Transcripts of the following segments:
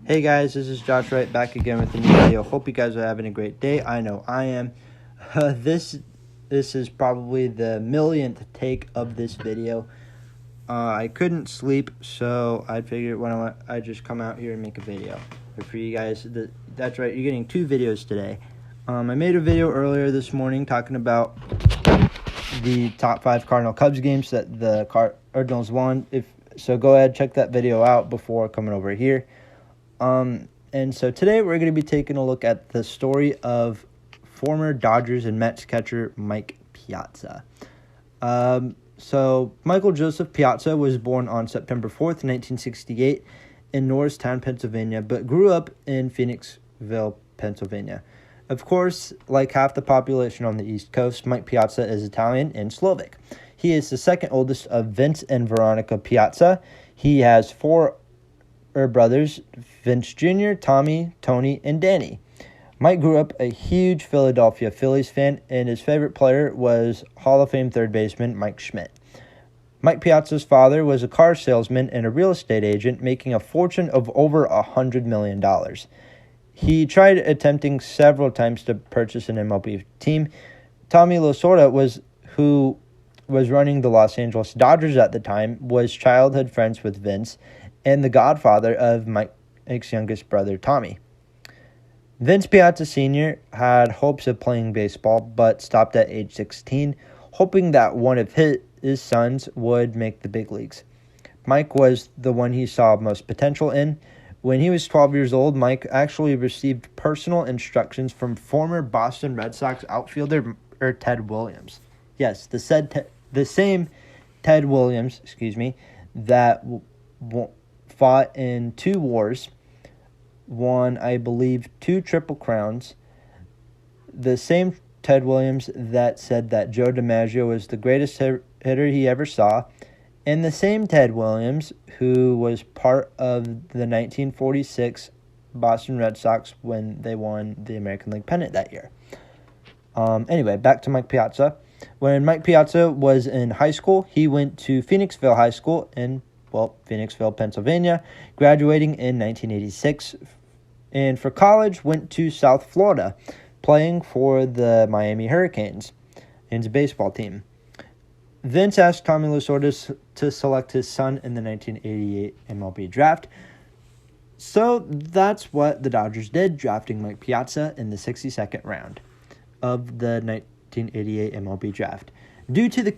Hey guys, this is Josh Wright back again with a new video. Hope you guys are having a great day. I know I am. This is probably the millionth take of this video. I couldn't sleep, so I figured I just come out here and make a video. But for you guys, that's right, you're getting two videos today. I made a video earlier this morning talking about the top 5 Cardinal Cubs games that the Cardinals won. So go ahead, check that video out before coming over here. And so today we're going to be taking a look at the story of former Dodgers and Mets catcher Mike Piazza. So Michael Joseph Piazza was born on September 4th, 1968 in Norristown, Pennsylvania, but grew up in Phoenixville, Pennsylvania. Of course, like half the population on the East Coast, Mike Piazza is Italian and Slovak. He is the second oldest of Vince and Veronica Piazza. He has 4 brothers, Vince Jr., Tommy, Tony, and Danny. Mike grew up a huge Philadelphia Phillies fan, and his favorite player was Hall of Fame third baseman Mike Schmidt. Mike Piazza's father was a car salesman and a real estate agent, making a fortune of over $100 million. He tried attempting several times to purchase an MLB team. Tommy Lasorda, who was running the Los Angeles Dodgers at the time, was childhood friends with Vince and the godfather of Mike's youngest brother, Tommy. Vince Piazza Sr. had hopes of playing baseball, but stopped at age 16, hoping that one of his sons would make the big leagues. Mike was the one he saw most potential in. When he was 12 years old, Mike actually received personal instructions from former Boston Red Sox outfielder Ted Williams. Yes, the same Ted Williams, that fought in 2 wars, won, I believe, 2 Triple Crowns. The same Ted Williams that said that Joe DiMaggio was the greatest hitter he ever saw, and the same Ted Williams who was part of the 1946 Boston Red Sox when they won the American League pennant that year. Anyway, back to Mike Piazza. When Mike Piazza was in high school, he went to Phoenixville High School in Phoenixville, Pennsylvania, graduating in 1986, and for college went to South Florida, playing for the Miami Hurricanes in his baseball team. Vince asked Tommy Lasorda to select his son in the 1988 MLB draft, so that's what the Dodgers did, drafting Mike Piazza in the 62nd round of the 1988 MLB draft. Due to the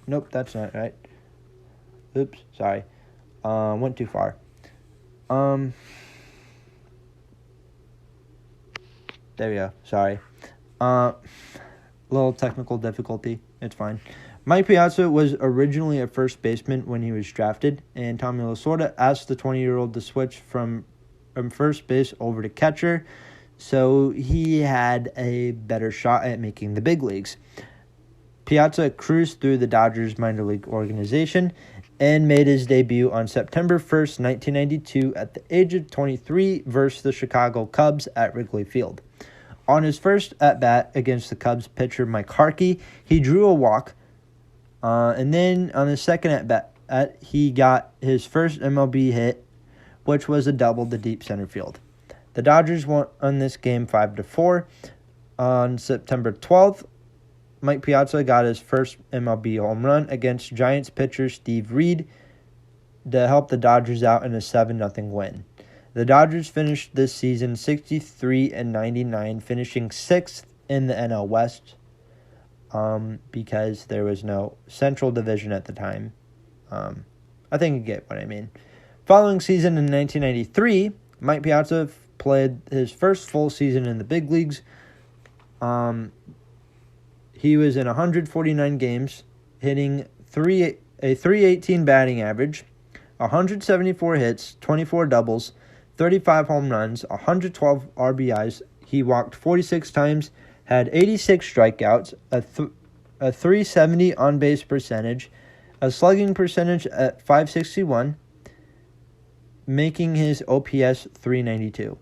nope, that's not right. Oops, sorry. Went too far. There we go. Sorry. Little technical difficulty. It's fine. Mike Piazza was originally a first baseman when he was drafted, and Tommy Lasorda asked the 20-year-old to switch from first base over to catcher, so he had a better shot at making the big leagues. Piazza cruised through the Dodgers minor league organization and made his debut on September 1st, 1992 at the age of 23 versus the Chicago Cubs at Wrigley Field. On his first at-bat against the Cubs pitcher Mike Harkey, he drew a walk, and then on his second at-bat, he got his first MLB hit, which was a double to deep center field. The Dodgers won this game 5-4. On September 12th, Mike Piazza got his first MLB home run against Giants pitcher Steve Reed to help the Dodgers out in a 7-0 win. The Dodgers finished this season 63-99, finishing 6th in the NL West because there was no Central Division at the time. I think you get what I mean. Following season in 1993, Mike Piazza played his first full season in the big leagues. He was in 149 games, hitting a .318 batting average, 174 hits, 24 doubles, 35 home runs, 112 RBIs. He walked 46 times, had 86 strikeouts, a .370 on-base percentage, a slugging percentage at .561, making his OPS .392.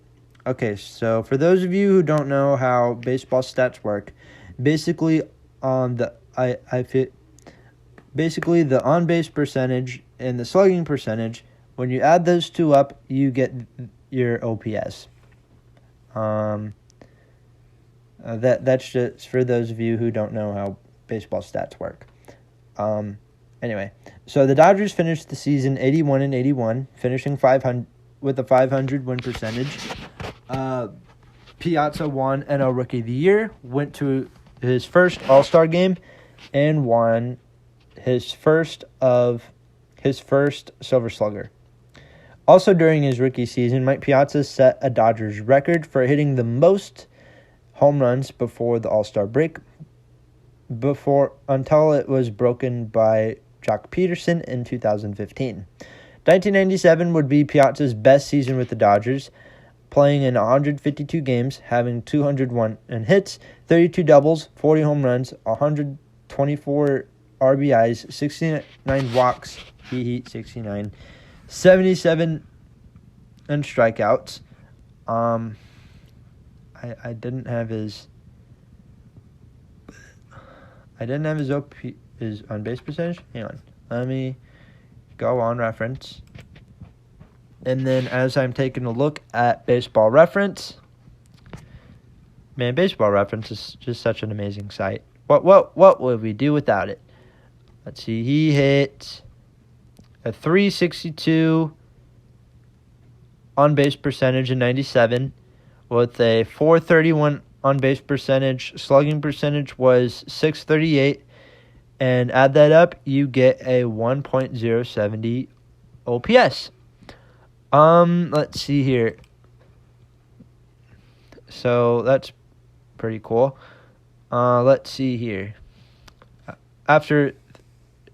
Okay, so for those of you who don't know how baseball stats work, basically the on-base percentage and the slugging percentage When you add those two up, you get your OPS. That's just for those of you who don't know how baseball stats work. Anyway, so the Dodgers finished the season 81-81, finishing 500 with a 500 win percentage. Piazza won NL Rookie of the Year, went to his first All-Star game, and won his first Silver Slugger. Also during his rookie season, Mike Piazza set a Dodgers record for hitting the most home runs before the All-Star break, until it was broken by Jock Peterson in 2015. 1997 would be Piazza's best season with the Dodgers, playing in 152 games, having 201 hits, 32 doubles, 40 home runs, 124 RBIs, 69 walks, 69, 77 and strikeouts. I didn't have his his on base percentage. Hang on, let me go on Reference, and then as I'm taking a look at Baseball Reference, man, Baseball Reference is just such an amazing site. What would we do without it? Let's see. He hit a 362 on base percentage in 97 with a 431 on base percentage. Slugging percentage was 638, and add that up, you get a 1.070 OPS. Let's see here. So that's pretty cool. Let's see here. After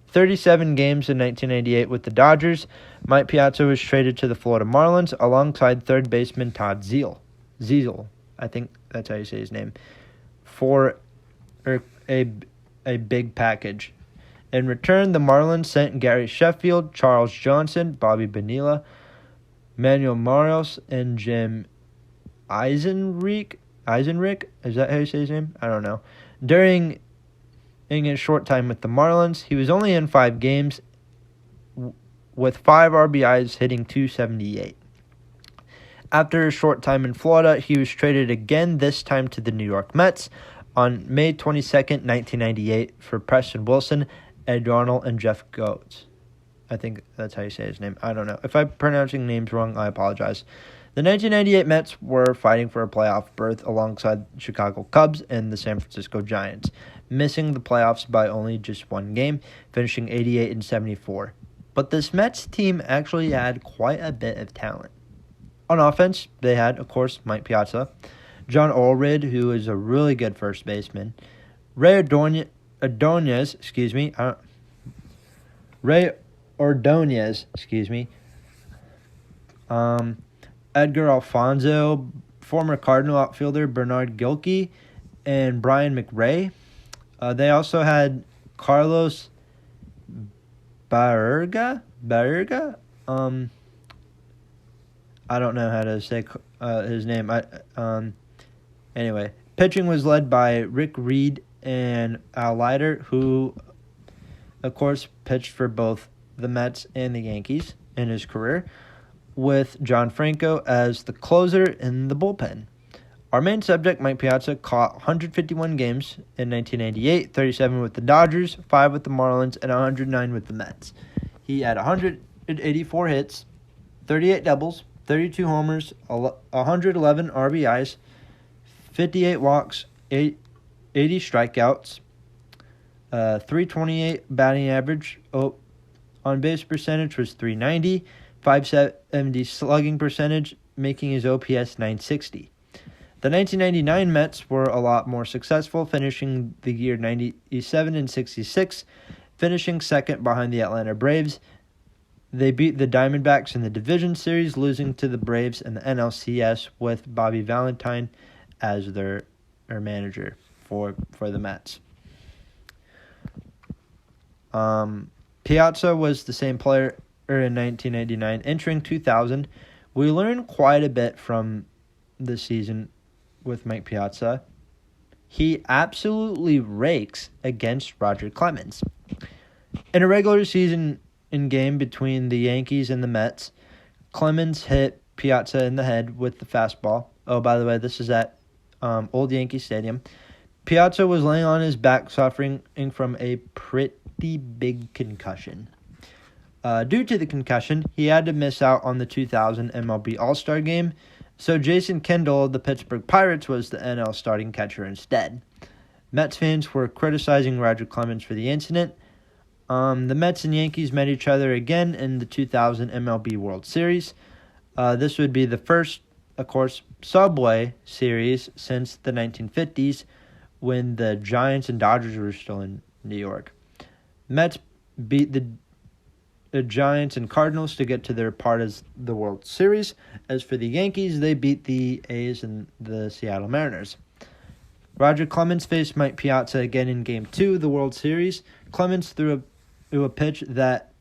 37 games in 1998 with the Dodgers, Mike Piazza was traded to the Florida Marlins alongside third baseman Todd Ziesel, I think that's how you say his name, for a big package. In return, the Marlins sent Gary Sheffield, Charles Johnson, Bobby Bonilla, Manuel Morelos, and Jim Eisenreich. Is that how you say his name? I don't know. During his short time with the Marlins, he was only in 5 games with 5 RBIs, hitting .278. After a short time in Florida, he was traded again, this time to the New York Mets, on May 22nd, 1998, for Preston Wilson, Ed Darnell, and Jeff Goetz. I think that's how you say his name. I don't know. If I'm pronouncing names wrong, I apologize. The 1998 Mets were fighting for a playoff berth alongside the Chicago Cubs and the San Francisco Giants, missing the playoffs by only just 1 game, finishing 88-74. But this Mets team actually had quite a bit of talent. On offense, they had, of course, Mike Piazza, John Allred, who is a really good first baseman, Ray Ordonez, Edgar Alfonzo, former Cardinal outfielder Bernard Gilkey, and Brian McRae. They also had Carlos Baerga. I don't know how to say his name. Anyway, pitching was led by Rick Reed and Al Leiter, who, of course, pitched for both the Mets and the Yankees in his career, with John Franco as the closer in the bullpen. Our main subject, Mike Piazza, caught 151 games in 1998, 37 with the Dodgers, 5 with the Marlins, and 109 with the Mets. He had 184 hits, 38 doubles, 32 homers, 111 RBIs, 58 walks, 80 strikeouts, 328 batting average. On base percentage was 390, 570 slugging percentage, making his OPS 960. The 1999 Mets were a lot more successful, finishing the year 97-66, finishing second behind the Atlanta Braves. They beat the Diamondbacks in the Division Series, losing to the Braves in the NLCS with Bobby Valentine as their manager for the Mets. Piazza was the same player in 1999. Entering 2000, we learned quite a bit from the season with Mike Piazza. He absolutely rakes against Roger Clemens. In a regular season in game between the Yankees and the Mets. Clemens hit Piazza in the head with the fastball. Oh, by the way, this is at Old Yankee Stadium. Piazza was laying on his back, suffering from a pretty big concussion. Due to the concussion, he had to miss out on the 2000 MLB All-Star Game, so Jason Kendall of the Pittsburgh Pirates was the NL starting catcher instead. Mets fans were criticizing Roger Clemens for the incident. The Mets and Yankees met each other again in the 2000 MLB World Series. This would be the first, of course, Subway Series since the 1950s when the Giants and Dodgers were still in New York. Mets beat the Giants and Cardinals to get to their part of the World Series. As for the Yankees, they beat the A's and the Seattle Mariners. Roger Clemens faced Mike Piazza again in Game 2 of the World Series. Clemens threw a pitch that...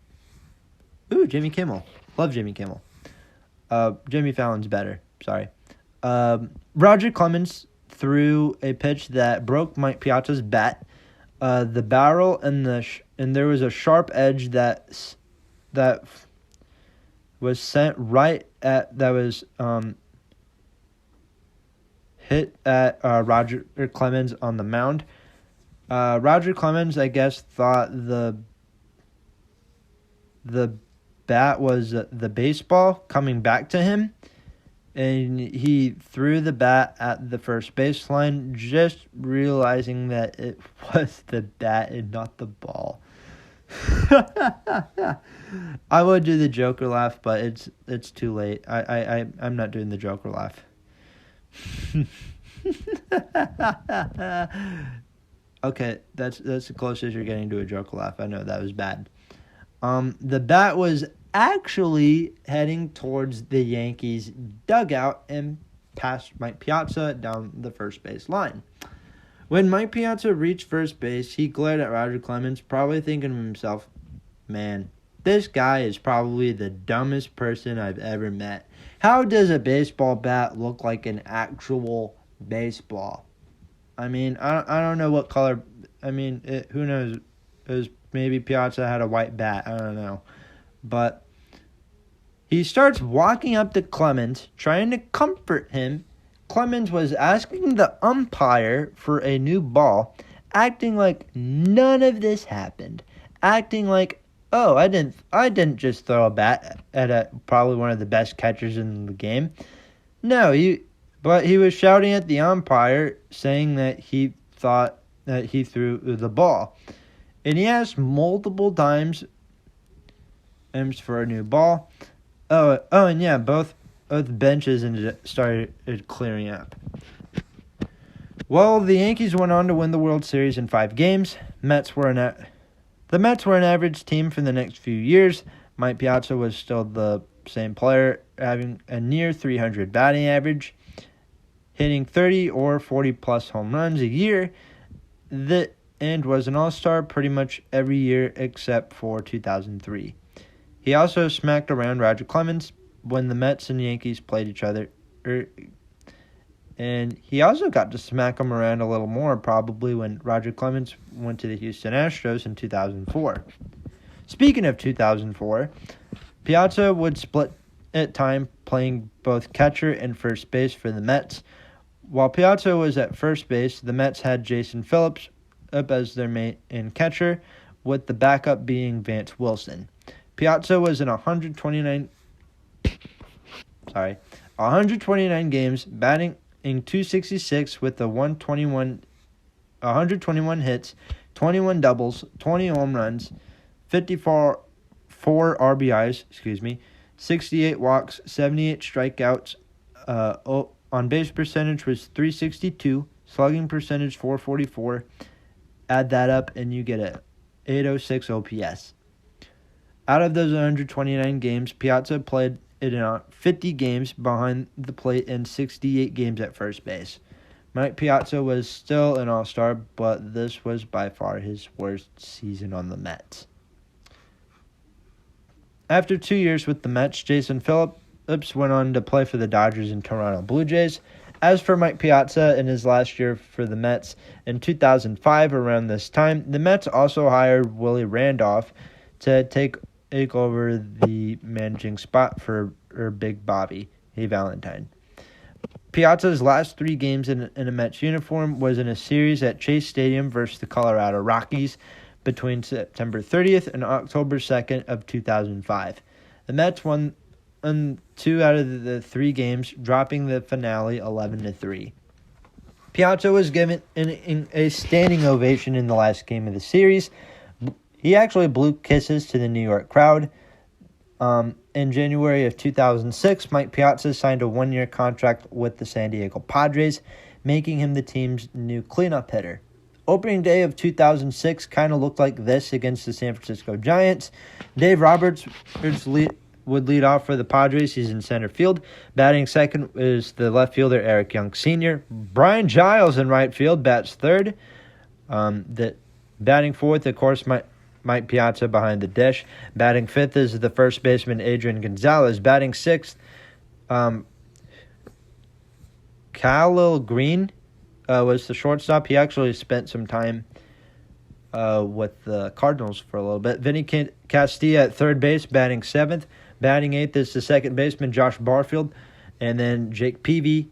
Ooh, Jimmy Kimmel. Love Jimmy Kimmel. Jimmy Fallon's better. Sorry. Roger Clemens threw a pitch that broke Mike Piazza's bat. The barrel and there was a sharp edge that was sent right at hit at Roger Clemens on the mound. Roger Clemens, I guess, thought the bat was the baseball coming back to him, and he threw the bat at the first baseline, just realizing that it was the bat and not the ball. I would do the Joker laugh, but it's too late. I'm not doing the Joker laugh. Okay, that's the closest you're getting to a Joker laugh. I know that was bad. The bat was actually heading towards the Yankees dugout and past Mike Piazza down the first base line. When Mike Piazza reached first base, he glared at Roger Clemens, probably thinking to himself, man, this guy is probably the dumbest person I've ever met. How does a baseball bat look like an actual baseball? I mean, I don't know what color. I mean, who knows? Maybe Piazza had a white bat. I don't know. But he starts walking up to Clemens, trying to comfort him. Clemens was asking the umpire for a new ball, acting like none of this happened. Acting like, oh, I didn't just throw a bat at probably one of the best catchers in the game. No, but he was shouting at the umpire, saying that he thought that he threw the ball. And he asked multiple times for a new ball. Oh, and yeah, both benches started clearing up. Well, the Yankees went on to win the World Series in 5 games. The Mets were an average team for the next few years. Mike Piazza was still the same player, having a near 300 batting average, hitting 30 or 40-plus home runs a year, and was an all-star pretty much every year except for 2003. He also smacked around Roger Clemens when the Mets and Yankees played each other, and he also got to smack him around a little more probably when Roger Clemens went to the Houston Astros in 2004. Speaking of 2004, Piazza would split at time playing both catcher and first base for the Mets. While Piazza was at first base, the Mets had Jason Phillips up as their main and catcher, with the backup being Vance Wilson. Piazza was in 129 games, batting in .266 with 121 hits, 21 doubles, 20 home runs, 4 RBIs, 68 walks, 78 strikeouts. On base percentage was .362, slugging percentage .444. Add that up and you get a .806 OPS. Out of those 129 games, Piazza played in 50 games behind the plate and 68 games at first base. Mike Piazza was still an all-star, but this was by far his worst season on the Mets. After 2 years with the Mets, Jason Phillips went on to play for the Dodgers and Toronto Blue Jays. As for Mike Piazza in his last year for the Mets, in 2005, around this time, the Mets also hired Willie Randolph to take take over the managing spot for Big Bobby, Valentine. Piazza's last 3 games in a Mets uniform was in a series at Chase Stadium versus the Colorado Rockies between September 30th and October 2nd of 2005. The Mets won 2 out of the 3 games, dropping the finale 11-3. Piazza was given a standing ovation in the last game of the series. He actually blew kisses to the New York crowd. In January of 2006, Mike Piazza signed a 1-year contract with the San Diego Padres, making him the team's new cleanup hitter. Opening day of 2006 kind of looked like this against the San Francisco Giants. Dave Roberts would lead off for the Padres. He's in center field. Batting second is the left fielder Eric Young Sr. Brian Giles in right field bats third. Batting fourth, of course, Mike Piazza behind the dish. Batting fifth is the first baseman Adrian Gonzalez. Batting sixth, Khalil Green was the shortstop. He actually spent some time with the Cardinals for a little bit. Vinny Castilla at third base, batting seventh. Batting eighth is the second baseman Josh Barfield. And then Jake Peavy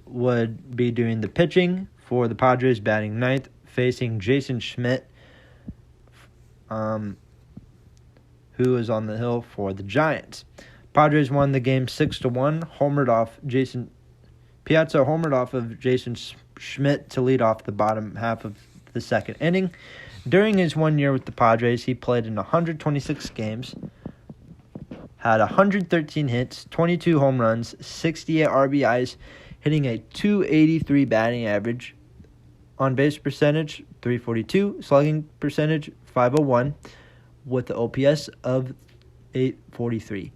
would be doing the pitching for the Padres, batting ninth, facing Jason Schmidt, who is on the hill for the Giants. Padres won the game 6-1. Piazza homered off of Jason Schmidt to lead off the bottom half of the second inning. During his 1 year with the Padres, he played in 126 games, had 113 hits, 22 home runs, 68 RBIs, hitting a .283 batting average, on-base percentage, .342, slugging percentage, .501, with the OPS of .843.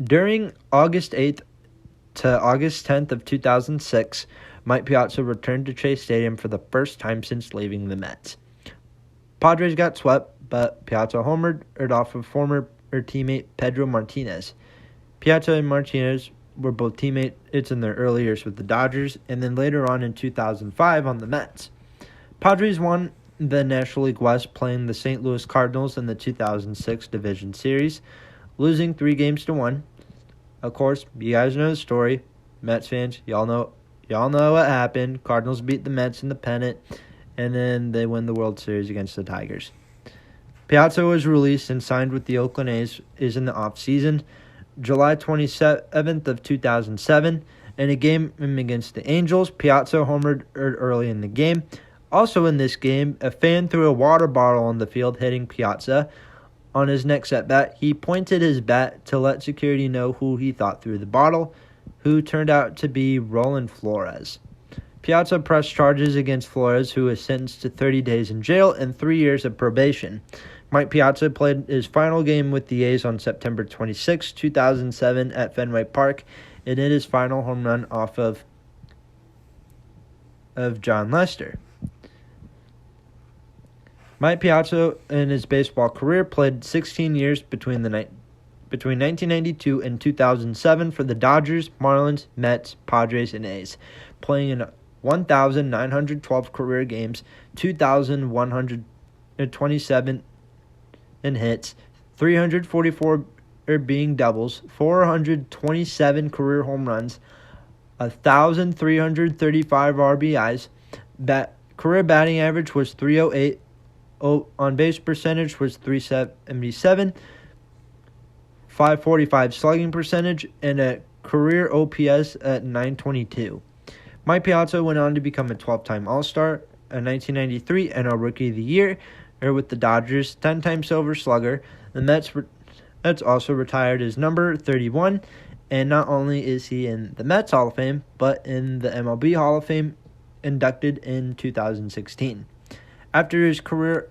During August 8th to August 10th of 2006, Mike Piazza returned to Chase Stadium for the first time since leaving the Mets. Padres got swept, but Piazza homered off of former teammate Pedro Martinez. Piazza and Martinez were both teammates in their early years with the Dodgers, and then later on in 2005 on the Mets. Padres won the National League West, playing the St. Louis Cardinals in the 2006 Division Series, losing 3-1. Of course, you guys know the story. Mets fans, y'all know what happened. Cardinals beat the Mets in the pennant, and then they win the World Series against the Tigers. Piazza was released and signed with the Oakland A's in the offseason, July 27th of 2007. In a game against the Angels, Piazza homered early in the game. Also in this game, a fan threw a water bottle on the field, hitting Piazza. On his next at-bat, he pointed his bat to let security know who he thought threw the bottle, who turned out to be Roland Flores. Piazza pressed charges against Flores, who was sentenced to 30 days in jail and 3 years of probation. Mike Piazza played his final game with the A's on September 26, 2007 at Fenway Park, and hit his final home run off of John Lester. Mike Piazza, in his baseball career, played 16 years between 1992 and 2007 for the Dodgers, Marlins, Mets, Padres, and A's, playing in 1,912 career games, 2,127 in hits, 344 being doubles, 427 career home runs, 1,335 RBIs. Career batting average was .308. On-base percentage was .377. .545 slugging percentage, and a career OPS at .922. Mike Piazza went on to become a 12-time All-Star, a 1993 NL Rookie of the Year, with the Dodgers, 10-time Silver Slugger. The Mets also retired his number 31, and not only is he in the Mets Hall of Fame, but in the MLB Hall of Fame, inducted in 2016. After his career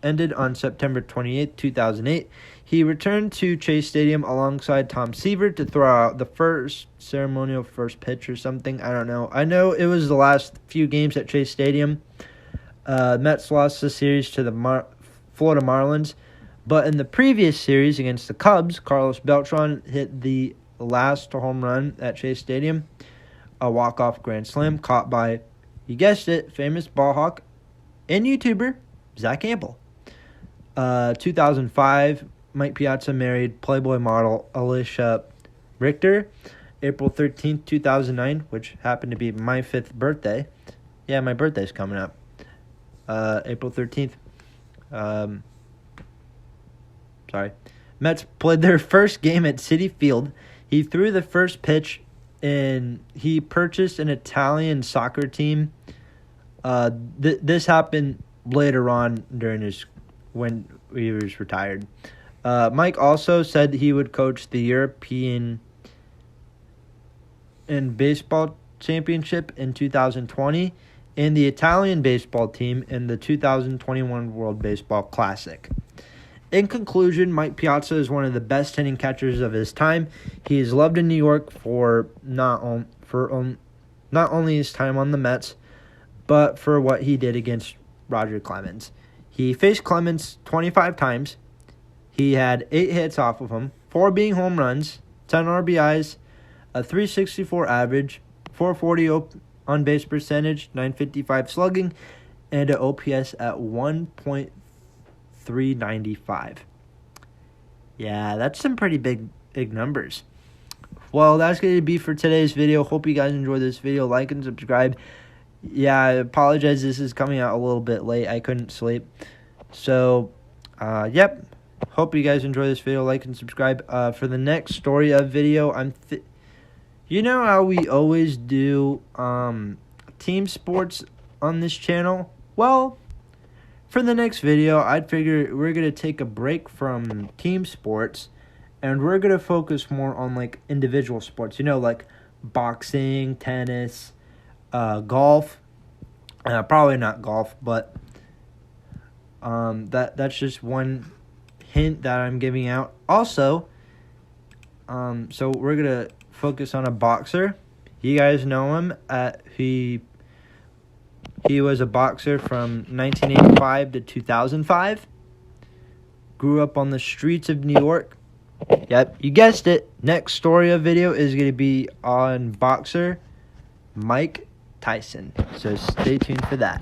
ended on September 28, 2008, he returned to Chase Stadium alongside Tom Seaver to throw out the ceremonial first pitch or something. I don't know. I know it was the last few games at Chase Stadium. Mets lost the series to the Florida Marlins, but in the previous series against the Cubs, Carlos Beltran hit the last home run at Chase Stadium, a walk-off grand slam caught by, you guessed it, famous ball hawk and YouTuber Zach Campbell. 2005, Mike Piazza married Playboy model Alicia Richter. April 13th, 2009, which happened to be my 5th birthday. Yeah, my birthday's coming up. April 13th. Mets played their first game at Citi Field. He threw the first pitch, and he purchased an Italian soccer team. This happened later on when he was retired. Mike also said he would coach the European and baseball championship in 2020 and the Italian baseball team in the 2021 World Baseball Classic. In conclusion, Mike Piazza is one of the best hitting catchers of his time. He is loved in New York for not only his time on the Mets, but for what he did against Roger Clemens. He faced Clemens 25 times. He had 8 hits off of him, 4 being home runs, 10 RBIs, a 364 average, 440 on-base percentage, 955 slugging, and an OPS at 1.395. Yeah, that's some pretty big numbers. Well, that's going to be for today's video. Hope you guys enjoyed this video. Like and subscribe. Yeah, I apologize. This is coming out a little bit late. I couldn't sleep. So, yep. Hope you guys enjoy this video. Like and subscribe. For the next story of video, you know how we always do team sports on this channel? Well, for the next video, I'd figure we're going to take a break from team sports, and we're going to focus more on, like, individual sports. You know, like boxing, tennis, golf. Probably not golf, but that's just one hint that I'm giving out. Also, so we're going to focus on a boxer. You guys know him. He was a boxer from 1985 to 2005. Grew up on the streets of New York. Yep, you guessed it. Next story of video is going to be on boxer Mike Tyson. So stay tuned for that.